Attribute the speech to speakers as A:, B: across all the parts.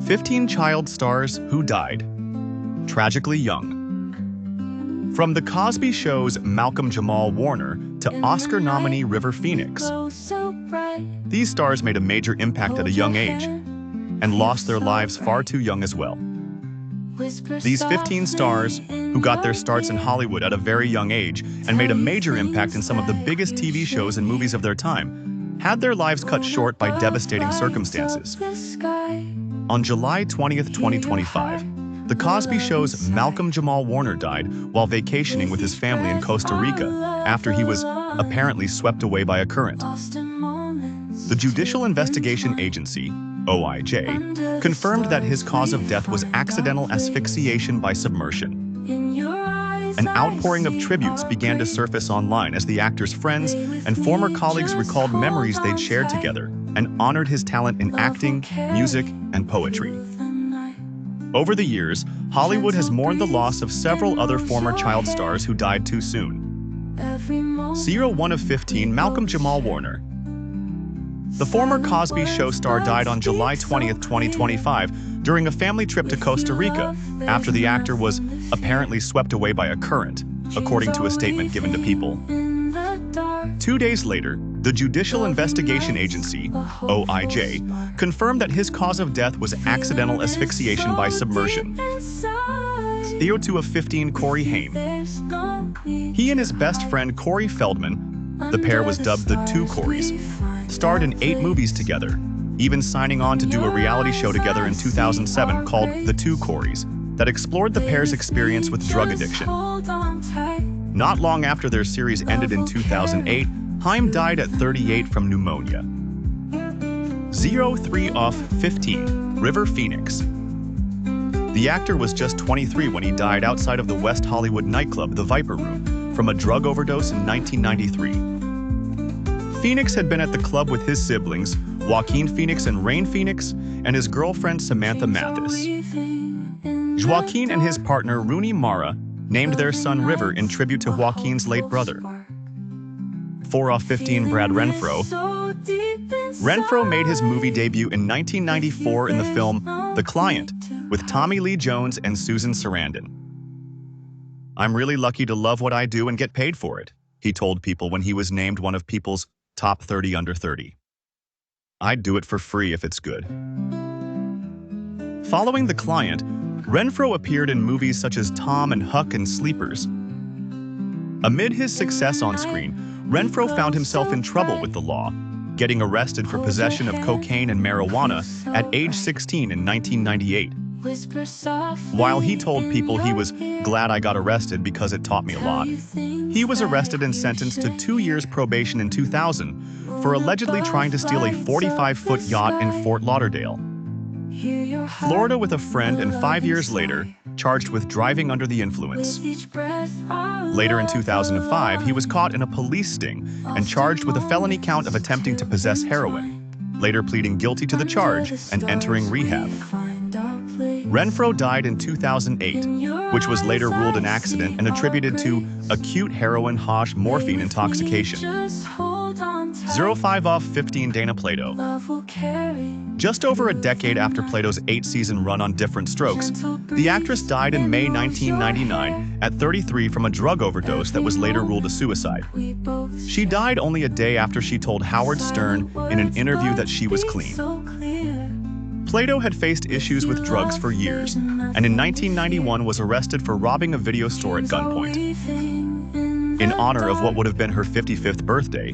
A: 15 child stars who died tragically young. From The Cosby Show's Malcolm-Jamal Warner to Oscar nominee River Phoenix, these stars made a major impact at a young age and lost their lives far too young as well. These 15 stars, who got their starts in Hollywood at a very young age and made a major impact in some of the biggest TV shows and movies of their time, had their lives cut short by devastating circumstances. On July 20th, 2025, The Cosby Show's Malcolm-Jamal Warner died while vacationing with his family in Costa Rica after he was apparently swept away by a current. The Judicial Investigation Agency, OIJ, confirmed that his cause of death was accidental asphyxiation by submersion. An outpouring of tributes began to surface online as the actor's friends and former colleagues recalled memories they'd shared together and honored his talent in acting, music, and poetry. Over the years, Hollywood has mourned the loss of several other former child stars who died too soon. 1 of 15, Malcolm-Jamal Warner. The former Cosby Show star died on July 20th, 2025, during a family trip to Costa Rica, after the actor was apparently swept away by a current, according to a statement given to People. 2 days later, the Judicial Investigation Agency, OIJ, confirmed that his cause of death was accidental asphyxiation by submersion. 2 of 15, Corey Haim. He and his best friend Corey Feldman, the pair was dubbed the Two Coreys, starred in 8 movies together, even signing on to do a reality show together in 2007 called The Two Coreys that explored the pair's experience with drug addiction. Not long after their series ended in 2008, Haim died at 38 from pneumonia. 3 of 15, River Phoenix. The actor was just 23 when he died outside of the West Hollywood nightclub, the Viper Room, from a drug overdose in 1993. Phoenix had been at the club with his siblings, Joaquin Phoenix and Rain Phoenix, and his girlfriend Samantha Mathis. Joaquin and his partner Rooney Mara named their son River in tribute to Joaquin's late brother. 4 of 15, Brad Renfro. Renfro made his movie debut in 1994 in the film The Client with Tommy Lee Jones and Susan Sarandon. "I'm really lucky to love what I do and get paid for it," he told People when he was named one of People's top 30 under 30. "I'd do it for free if it's good." Following The Client, Renfro appeared in movies such as Tom and Huck and Sleepers. Amid his success on screen, Renfro found himself in trouble with the law, getting arrested for possession of cocaine and marijuana at age 16 in 1998. While he told People he was glad I got arrested because it taught me a lot, he was arrested and sentenced to 2 years probation in 2000 for allegedly trying to steal a 45-foot yacht in Fort Lauderdale, Florida with a friend, and 5 years later, charged with driving under the influence. Later in 2005, he was caught in a police sting and charged with a felony count of attempting to possess heroin, later pleading guilty to the charge and entering rehab. Renfro died in 2008, which was later ruled an accident and attributed to acute heroin hash morphine intoxication. 5 of 15, Dana Plato. Just over a decade after Plato's 8-season run on Different Strokes, the actress died in May 1999 at 33 from a drug overdose that was later ruled a suicide. She died only a day after she told Howard Stern in an interview that she was clean. Plato had faced issues with drugs for years, and in 1991 was arrested for robbing a video store at gunpoint. In honor of what would have been her 55th birthday,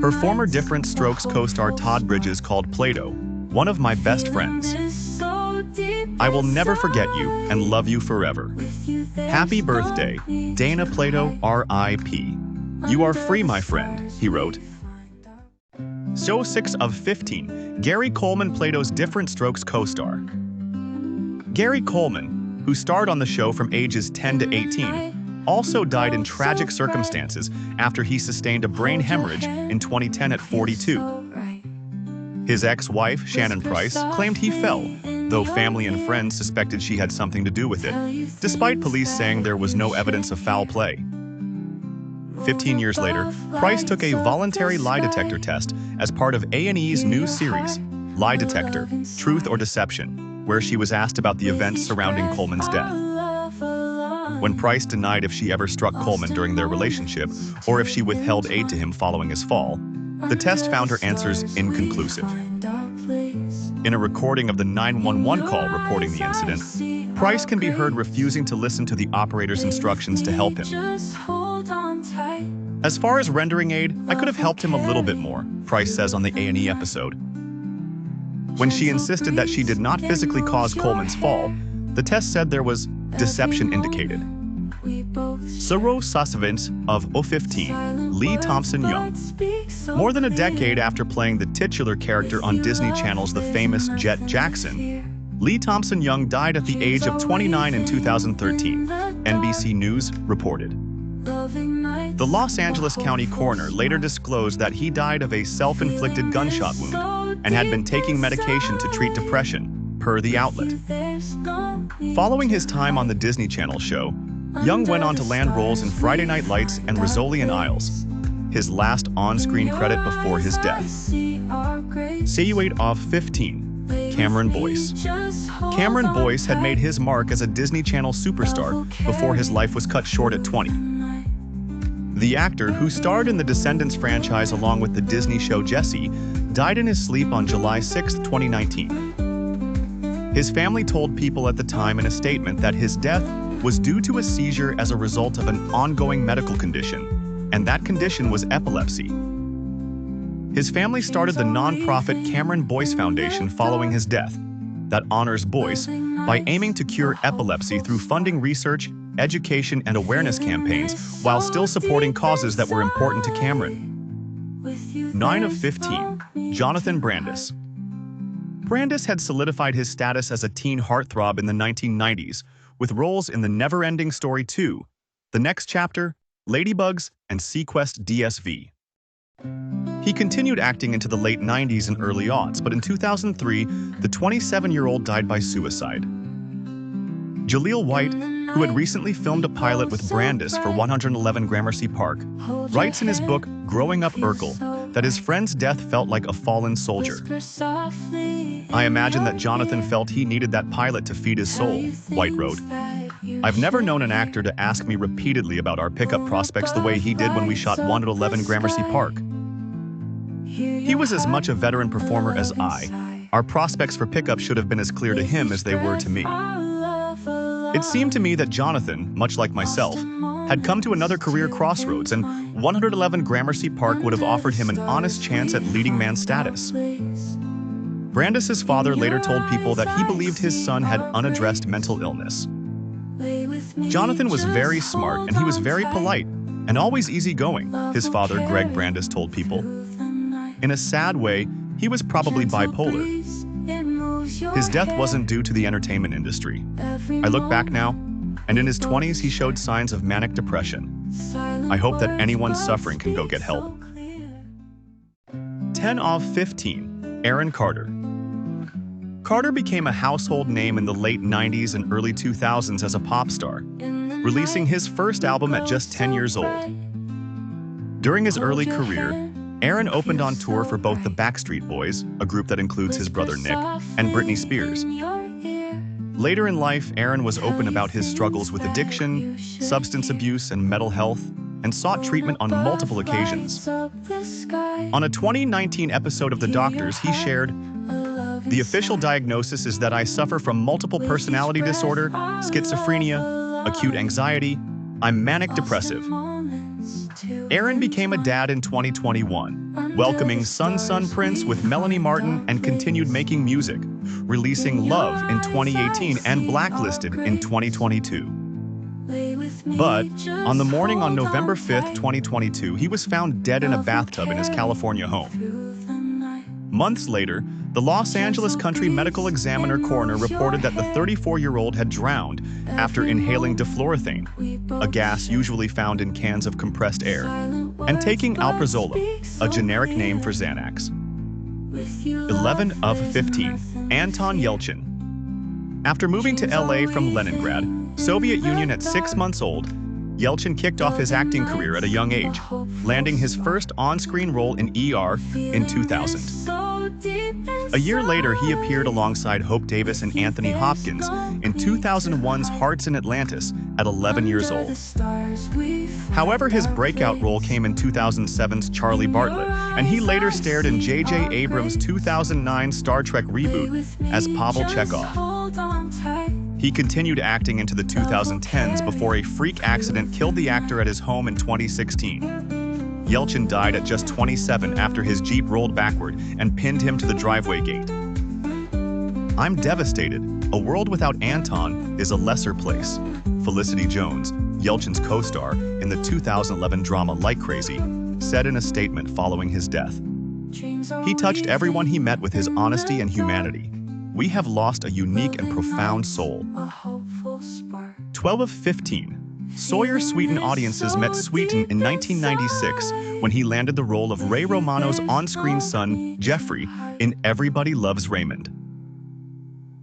A: her former Different Strokes co-star Todd Bridges called Plato one of my best friends. "I will never forget you and love you forever. Happy birthday, Dana Plato, R.I.P. You are free, my friend," he wrote. 6 of 15, Gary Coleman, Plato's Different Strokes co-star. Gary Coleman, who starred on the show from ages 10 to 18, also died in tragic circumstances after he sustained a brain hemorrhage in 2010 at 42. His ex-wife, Shannon Price, claimed he fell, though family and friends suspected she had something to do with it, despite police saying there was no evidence of foul play. 15 years later, Price took a voluntary lie detector test as part of A&E's new series, Lie Detector: Truth or Deception. where she was asked about the events surrounding Coleman's death. When Price denied if she ever struck Coleman during their relationship or if she withheld aid to him following his fall, the test found her answers inconclusive. In a recording of the 911 call reporting the incident, Price can be heard refusing to listen to the operator's instructions to help him. As far as rendering aid, I could have helped him a little bit more, Price says on the A&E episode. When she insisted that she did not physically cause Coleman's fall, the test said there was deception indicated. Sawyer Sweeten of 015, Lee Thompson Young. More than a decade after playing the titular character on Disney Channel's The Famous Jet Jackson, Lee Thompson Young died at the age of 29 in 2013, NBC News reported. The Los Angeles County coroner later disclosed that he died of a self-inflicted gunshot wound and had been taking medication to treat depression, per the outlet. Following his time on the Disney Channel show, Young went on to land roles in Friday Night Lights and Rizzoli and Isles, his last on-screen credit before his death. Sawyer of 15, Cameron Boyce. Cameron Boyce had made his mark as a Disney Channel superstar before his life was cut short at 20. The actor, who starred in the Descendants franchise along with the Disney show Jessie, died in his sleep on July 6, 2019. His family told People at the time in a statement that his death was due to a seizure as a result of an ongoing medical condition, and that condition was epilepsy. His family started the nonprofit Cameron Boyce Foundation following his death, that honors Boyce by aiming to cure epilepsy through funding research, education, and awareness campaigns while still supporting causes that were important to Cameron. 9 of 15, Jonathan Brandis. Brandis had solidified his status as a teen heartthrob in the 1990s, with roles in The Never-Ending Story 2, The Next Chapter, Ladybugs, and Sequest DSV. He continued acting into the late 90s and early aughts, but in 2003, the 27-year-old died by suicide. Jaleel White, who had recently filmed a pilot with Brandis for 111 Gramercy Park, writes in his book Growing Up Urkel that his friend's death felt like a fallen soldier. I imagine that Jonathan felt he needed that pilot to feed his soul, White wrote. I've never known an actor to ask me repeatedly about our pickup prospects the way he did when we shot 111 Gramercy Park. He was as much a veteran performer as I. Our prospects for pickup should have been as clear to him as they were to me. It seemed to me that Jonathan, much like myself, had come to another career crossroads, and 111 Gramercy Park would have offered him an honest chance at leading man status. Brandis's father later told People that he believed his son had unaddressed mental illness. Jonathan was very smart and he was very polite and always easygoing, his father Greg Brandis told People. In a sad way, he was probably bipolar. His death wasn't due to the entertainment industry. I look back now, and in his 20s he showed signs of manic depression. I hope that anyone suffering can go get help. 10 of 15, Aaron Carter. Carter became a household name in the late 90s and early 2000s as a pop star, releasing his first album at just 10 years old. During his early career, Aaron opened on tour for both the Backstreet Boys, a group that includes his brother Nick, and Britney Spears. Later in life, Aaron was open about his struggles with addiction, substance abuse, and mental health, and sought treatment on multiple occasions. On a 2019 episode of The Doctors, he shared, "The official diagnosis is that I suffer from multiple personality disorder, schizophrenia, acute anxiety. I'm manic depressive." Aaron became a dad in 2021, welcoming son Prince with Melanie Martin, and continued making music, releasing Love in 2018 and Blacklisted in 2022. But on the morning on November 5, 2022, he was found dead in a bathtub in his California home. Months later, the Los Angeles County Medical Examiner coroner reported that the 34-year-old had drowned after inhaling difluorothane, a gas usually found in cans of compressed air, and taking alprazolam, a generic name for Xanax. 11 of 15, Anton Yelchin. After moving to LA from Leningrad, Soviet Union at 6 months old, Yelchin kicked off his acting career at a young age, landing his first on-screen role in ER in 2000. A year later, he appeared alongside Hope Davis and Anthony Hopkins in 2001's Hearts in Atlantis at 11 years old. However, his breakout role came in 2007's Charlie Bartlett, and he later starred in J.J. Abrams' 2009 Star Trek reboot as Pavel Chekhov. He continued acting into the 2010s before a freak accident killed the actor at his home in 2016. Yelchin died at just 27 after his Jeep rolled backward and pinned him to the driveway gate. I'm devastated. A world without Anton is a lesser place. Felicity Jones, Yelchin's co-star in the 2011 drama Like Crazy, said in a statement following his death. He touched everyone he met with his honesty and humanity. We have lost a unique and profound soul. 12 of 15. Sawyer Sweeten audiences met Sweeten in 1996 when he landed the role of Ray Romano's on-screen son, Jeffrey, in Everybody Loves Raymond.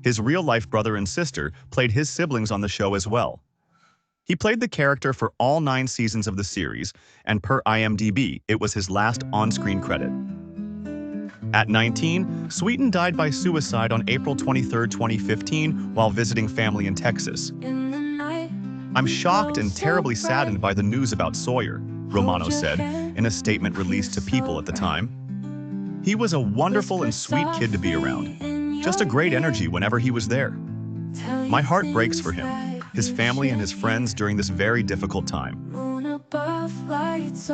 A: His real-life brother and sister played his siblings on the show as well. He played the character for all 9 seasons of the series, and per IMDb, it was his last on-screen credit. At 19, Sweeten died by suicide on April 23, 2015, while visiting family in Texas. I'm shocked and terribly saddened by the news about Sawyer, Romano said in a statement released to People at the time. He was a wonderful and sweet kid to be around, just a great energy whenever he was there. My heart breaks for him, his family and his friends during this very difficult time.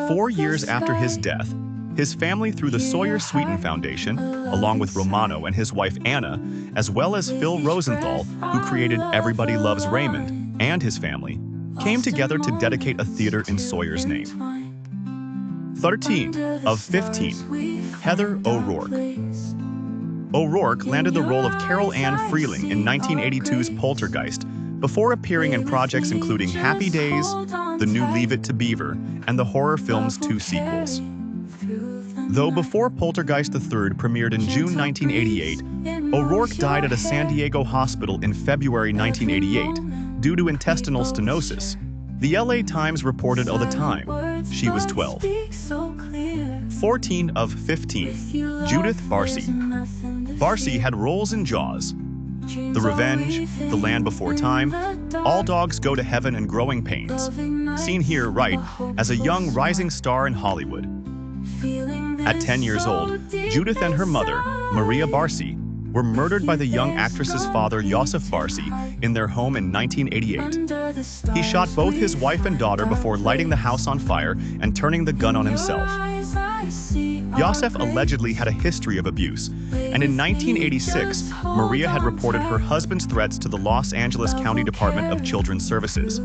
A: 4 years after his death, his family through the Sawyer Sweeten Foundation, along with Romano and his wife Anna, as well as Phil Rosenthal, who created Everybody Loves Raymond, and his family, came together to dedicate a theater in Sawyer's name. 13 of 15. Heather O'Rourke. O'Rourke landed the role of Carol Ann Freeling in 1982's Poltergeist, before appearing in projects including Happy Days, the new Leave It to Beaver, and the horror film's 2 sequels. Though before Poltergeist III premiered in June 1988, O'Rourke died at a San Diego hospital in February 1988 due to intestinal stenosis. The LA Times reported at the time she was 12. 14 of 15. Judith Barsi. Barsi had roles in Jaws, The Revenge, The Land Before Time, All Dogs Go to Heaven, and Growing Pains, seen here right as a young rising star in Hollywood. At 10 years old, Judith and her mother, Maria Barsi, were murdered by the young actress's father, Joseph Barsi, in their home in 1988. He shot both his wife and daughter before lighting the house on fire and turning the gun on himself. Joseph allegedly had a history of abuse, and in 1986, Maria had reported her husband's threats to the Los Angeles County Department of Children's Services.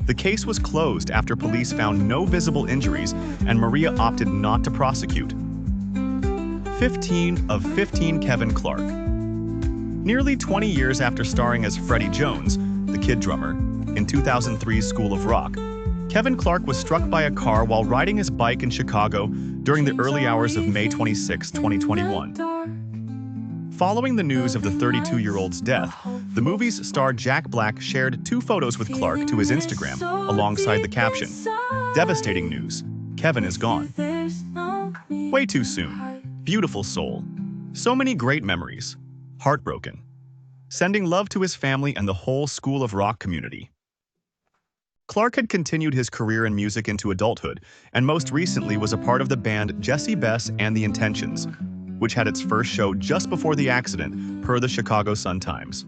A: The case was closed after police found no visible injuries, and Maria opted not to prosecute. 15 of 15. Kevin Clark. Nearly 20 years after starring as Freddie Jones, the Kid Drummer, in 2003's School of Rock, Kevin Clark was struck by a car while riding his bike in Chicago during the early hours of May 26, 2021. Following the news of the 32-year-old's death, the movie's star Jack Black shared 2 photos with Clark to his Instagram, alongside the caption, "Devastating news. Kevin is gone. Way too soon. Beautiful soul. So many great memories. Heartbroken." Sending love to his family and the whole School of Rock community. Clark had continued his career in music into adulthood, and most recently was a part of the band Jessie Bess and the Intentions, which had its first show just before the accident, per the Chicago Sun-Times.